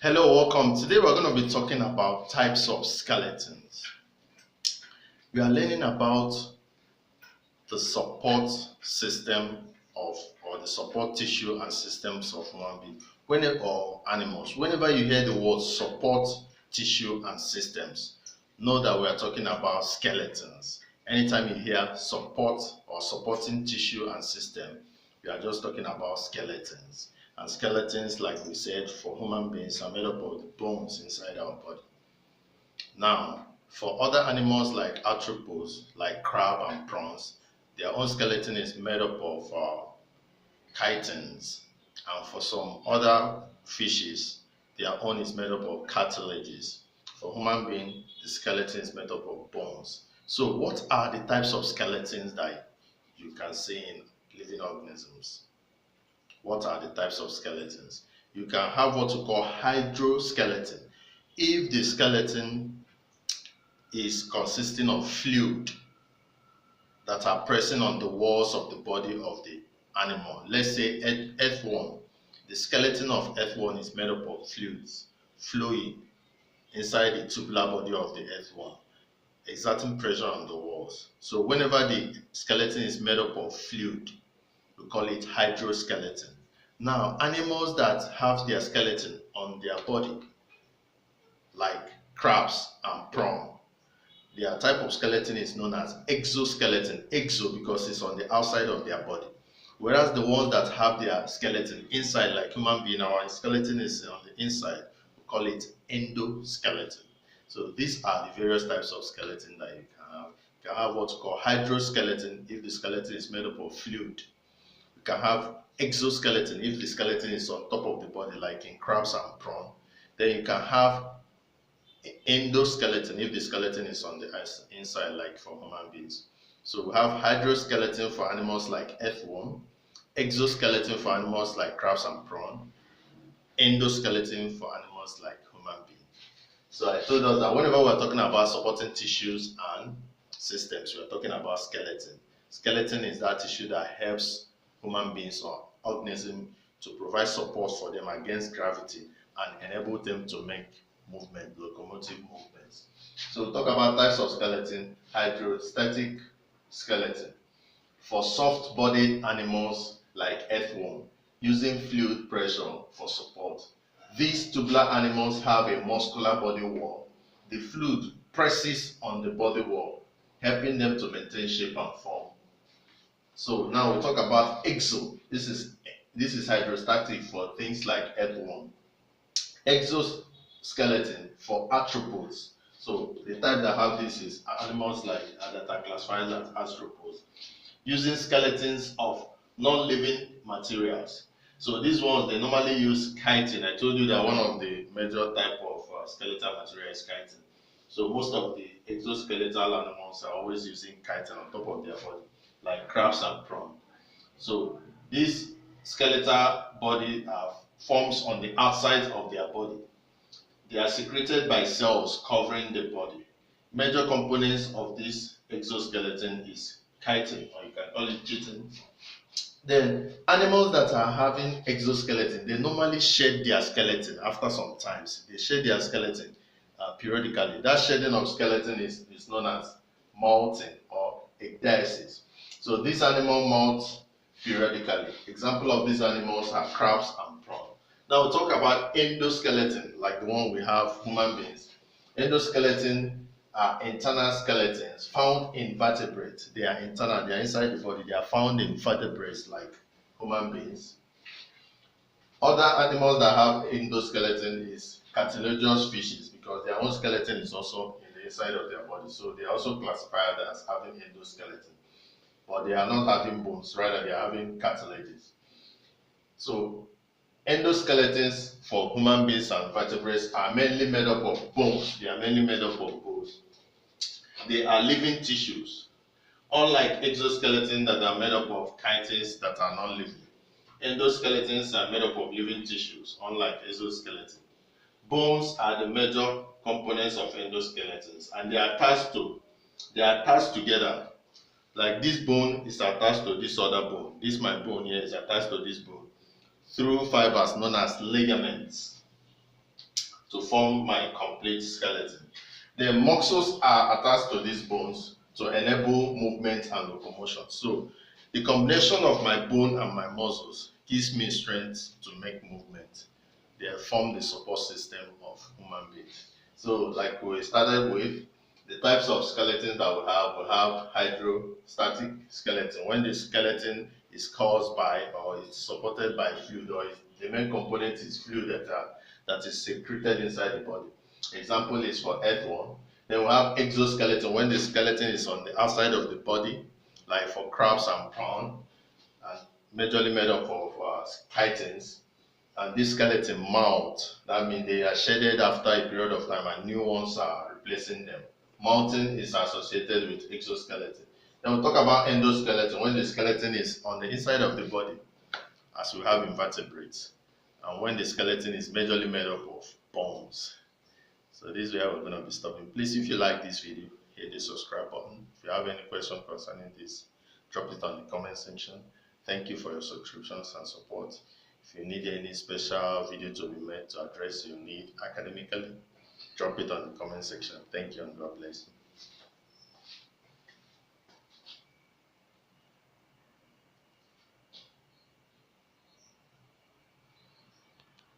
Hello, welcome. Today we're going to be talking about types of skeletons. We are learning about the support system or the support tissue and systems of human beings or animals. Whenever you hear the word support tissue and systems, know that we are talking about skeletons. Anytime you hear support or supporting tissue and system, we are just talking about skeletons. And skeletons, like we said, for human beings are made up of the bones inside our body. Now, for other animals like arthropods, like crab and prawns, their own skeleton is made up of chitins. And for some other fishes, their own is made up of cartilages. For human beings, the skeleton is made up of bones. So what are the types of skeletons that you can see in living organisms? What are the types of skeletons? You can have what we call hydroskeleton. If the skeleton is consisting of fluid that are pressing on the walls of the body of the animal. Let's say earthworm. The skeleton of earthworm is made up of fluids flowing inside the tubular body of the earthworm, exerting pressure on the walls. So whenever the skeleton is made up of fluid, we call it hydroskeleton. Now, animals that have their skeleton on their body, like crabs and prawn, their type of skeleton is known as exoskeleton. Exo because it's on the outside of their body. Whereas the ones that have their skeleton inside, like human being, our skeleton is on the inside, we call it endoskeleton. So these are the various types of skeleton that you can have. You can have what we call hydroskeleton if the skeleton is made up of fluid. You can have exoskeleton if the skeleton is on top of the body, like in crabs and prawn. Then you can have endoskeleton if the skeleton is on the inside, like for human beings. So we have hydroskeleton for animals like earthworm, exoskeleton for animals like crabs and prawn, endoskeleton for animals like human beings. So I told us that whenever we're talking about supporting tissues and systems, we're talking about skeleton. Skeleton is that tissue that helps human beings or organisms to provide support for them against gravity and enable them to make movement, locomotive movements. So we'll talk about types of skeleton. Hydrostatic skeleton for soft-bodied animals like earthworm, using fluid pressure for support. These tubular animals have a muscular body wall. The fluid presses on the body wall, helping them to maintain shape and form. So now we'll talk about exo. This is hydrostatic for things like earthworm. Exoskeleton for arthropods. So the type that have this is animals like that are classified as arthropods, using skeletons of non-living materials. So these ones, they normally use chitin. I told you that one of the major type of skeletal material is chitin. So most of the exoskeletal animals are always using chitin on top of their body, like crabs and prawn. So this skeletal body forms on the outside of their body. They are secreted by cells covering the body. Major components of this exoskeleton is chitin, or you can call it chitin. Then animals that are having exoskeleton, they normally shed their skeleton after some times. They shed their skeleton periodically. That shedding of skeleton is known as molting or ecdysis. So this animal molts periodically. Example of these animals are crabs and prawn. Now we'll talk about endoskeleton, like the one we have human beings. Endoskeleton are internal skeletons found in vertebrates. They are internal, they are inside the body. They are found in vertebrates like human beings. Other animals that have endoskeleton is cartilaginous fishes because their own skeleton is also in the inside of their body. So they are also classified as having endoskeleton. But they are not having bones, rather they are having cartilages. So endoskeletons for human beings and vertebrates are mainly made up of bones. They are mainly made up of bones. They are living tissues, unlike exoskeleton that are made up of chitins that are non-living. Endoskeletons are made up of living tissues, unlike exoskeleton. Bones are the major components of endoskeletons, and they are attached together. Like this bone is attached to this other bone. This my bone here is attached to this bone through fibers known as ligaments. to form my complete skeleton. The muscles are attached to these bones to enable movement and locomotion. So the combination of my bone and my muscles gives me strength to make movement. They form the support system of human beings. So like we started with, the types of skeletons that we have hydrostatic skeleton. When the skeleton is caused by or is supported by fluid, or the main component is fluid that is secreted inside the body. Example is for earthworm. Then we have exoskeleton, when the skeleton is on the outside of the body, like for crabs and prawn, and majorly made up of chitins. And this skeleton molt, that means they are shedded after a period of time and new ones are replacing them. Molting is associated with exoskeleton. Then we'll talk about endoskeleton, when the skeleton is on the inside of the body, as we have invertebrates, and when the skeleton is majorly made up of bones. So this is where we're going to be stopping. Please, if you like this video, hit the subscribe button. If you have any question concerning this, drop it on the comment section. Thank you for your subscriptions and support. If you need any special video to be made to address your need academically, drop it on the comment section. Thank you and God bless you.